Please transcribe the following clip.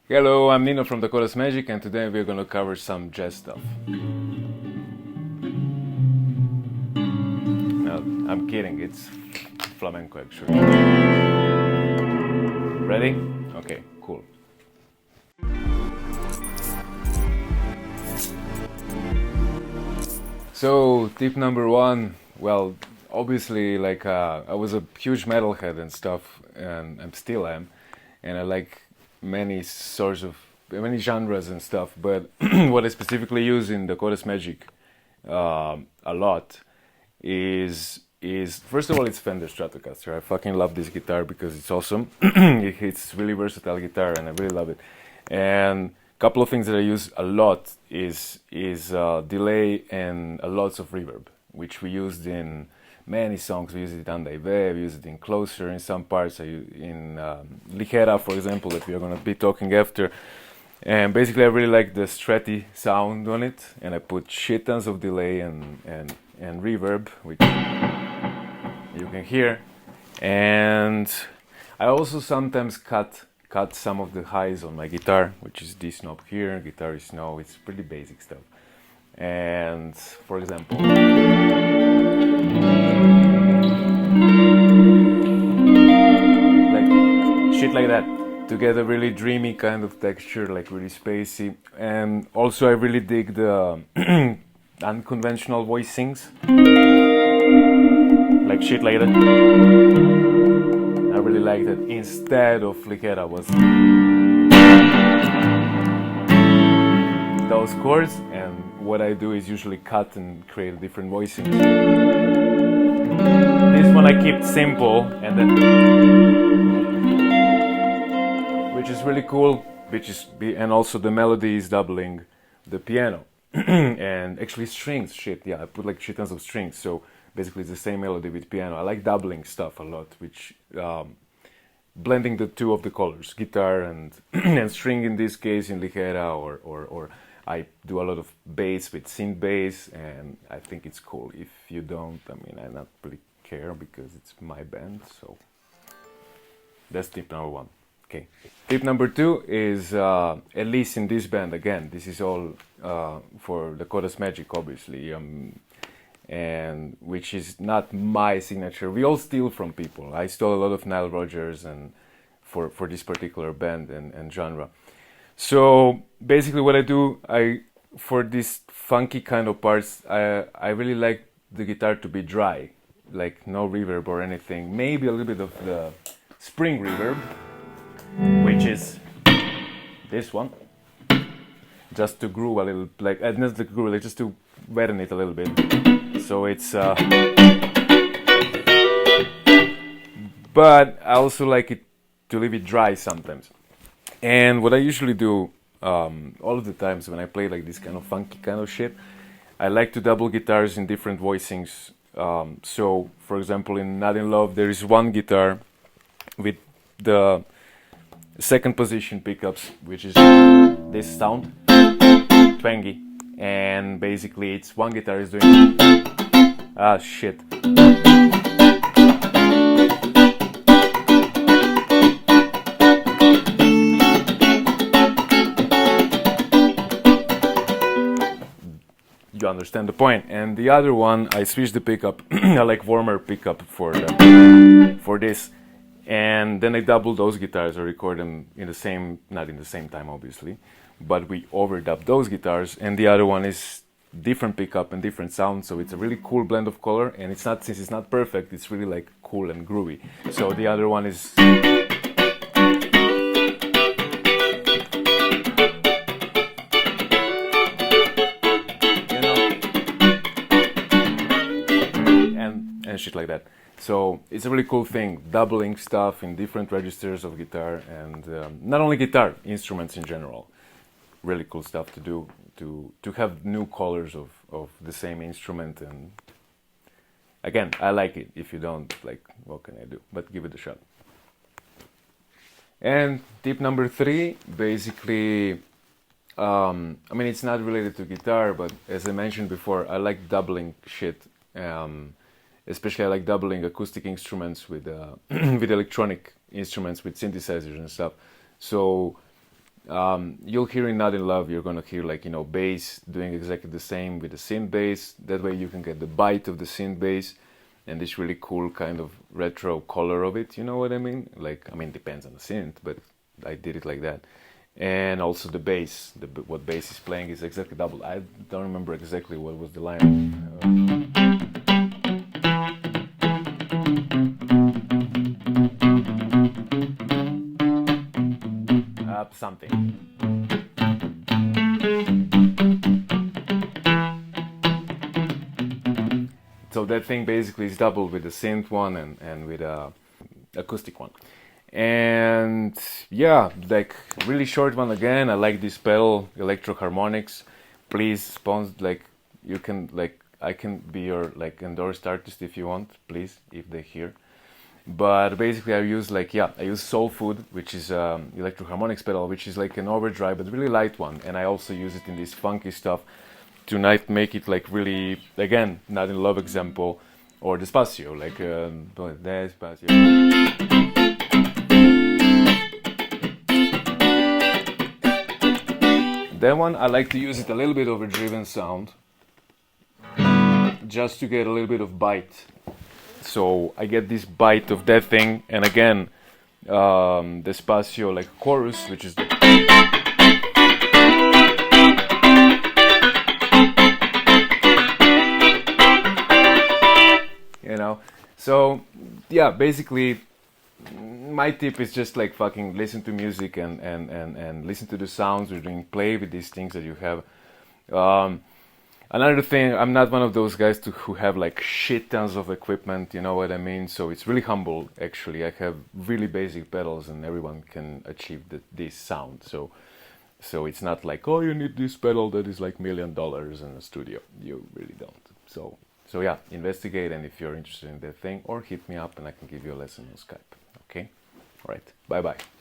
Hello, I'm Nino from Dakota's Magic, and today we're gonna cover some jazz stuff. No, I'm kidding, it's flamenco actually. Ready? Okay, cool. So, tip number one, well, obviously, I was a huge metalhead and stuff, and I still am, and I like many sorts of many genres and stuff. But what I specifically use in Dakota's Magic a lot is first of all it's Fender Stratocaster. I fucking love this guitar because it's awesome. It's really versatile guitar, and I really love it. And a couple of things that I use a lot is delay and lots of reverb, which we used in many songs. We use it on Daive, we use it in Closer in some parts, in Ligera, for example, that we are going to be talking after. And basically, I really like the stratty sound on it, and I put shit tons of delay and reverb, which you can hear. And I also sometimes cut some of the highs on my guitar, which is this knob here. Guitar is no, it's pretty basic stuff. And for example, like shit like that, to get a really dreamy kind of texture, like really spacey. And also I really dig the unconventional voicings, like shit like that. I really like that instead of Ligera was those chords, and what I do is usually cut and create a different voicing. This one I keep simple, and then which is really cool, and also the melody is doubling the piano and actually strings. I put like shit tons of strings, so basically it's the same melody with piano. I like doubling stuff a lot, which blending the two of the colors, guitar and and string in this case in Ligera, or I do a lot of bass with synth bass, and I think it's cool. If you don't, I mean, I not really care because it's my band. So that's tip number one. Okay. Tip number two is, at least in this band, again, this is all for Dakota's Magic, obviously, and which is not my signature. We all steal from people. I stole a lot of Nile Rodgers and for this particular band and genre. So basically what I do, for these funky kind of parts, I really like the guitar to be dry, like no reverb or anything. Maybe a little bit of the spring reverb, which is this one, just to groove a little, like not to groove, like just to wetten it a little bit. So it's but I also like it to leave it dry sometimes. And what I usually do all of the times when I play like this kind of funky kind of shit, I like to double guitars in different voicings. So for example, in Not in Love, there is one guitar with the second position pickups, which is this sound, twangy, and basically it's one guitar is doing shit. You understand the point. And the other one, I switch the pickup. I like warmer pickup for this, and then I double those guitars. I record them in the same, not in the same time, obviously, but we overdub those guitars. And the other one is different pickup and different sound, so it's a really cool blend of color. And it's not, since it's not perfect, it's really like cool and groovy. So the other one is. And shit like that. So it's a really cool thing, doubling stuff in different registers of guitar, and not only guitar, instruments in general. Really cool stuff to do, to have new colors of the same instrument. And again, I like it. If you don't, like, what can I do? But give it a shot. And tip number three, basically, I mean, it's not related to guitar, but as I mentioned before, I like doubling shit. Especially I like doubling acoustic instruments with with electronic instruments, with synthesizers and stuff. So You'll hear in Not in Love, you're gonna hear like, you know, bass doing exactly the same with the synth bass. That way you can get the bite of the synth bass and this really cool kind of retro color of it, you know what I mean? Like, I mean, depends on the synth, but I did it like that. And also the bass, what bass is playing is exactly double. I don't remember exactly what was the line. Up something. So that thing basically is double with the synth one and with a acoustic one. And yeah, like really short one again. I like this pedal, Electro Harmonics. Please sponsor, like you can, like I can be your like endorsed artist if you want, please, if they hear. But basically I use like, yeah, I use Soul Food, which is Electro Harmonics pedal, which is like an overdrive but really light one. And I also use it in this funky stuff to not make it like really, again, Not in Love example, or Despacio, like Despacio. That one, I like to use it a little bit overdriven sound, just to get a little bit of bite. So I get this bite of that thing, and again, Despacio like chorus, which is you know. So yeah, basically my tip is just like fucking listen to music and listen to the sounds you're doing, play with these things that you have. Another thing, I'm not one of those guys who have like shit tons of equipment, you know what I mean? So it's really humble, actually. I have really basic pedals and everyone can achieve this sound. So it's not like, oh, you need this pedal that is like $1 million in a studio. You really don't. So yeah, investigate, and if you're interested in that thing, or hit me up and I can give you a lesson on Skype. Okay? All right. Bye-bye.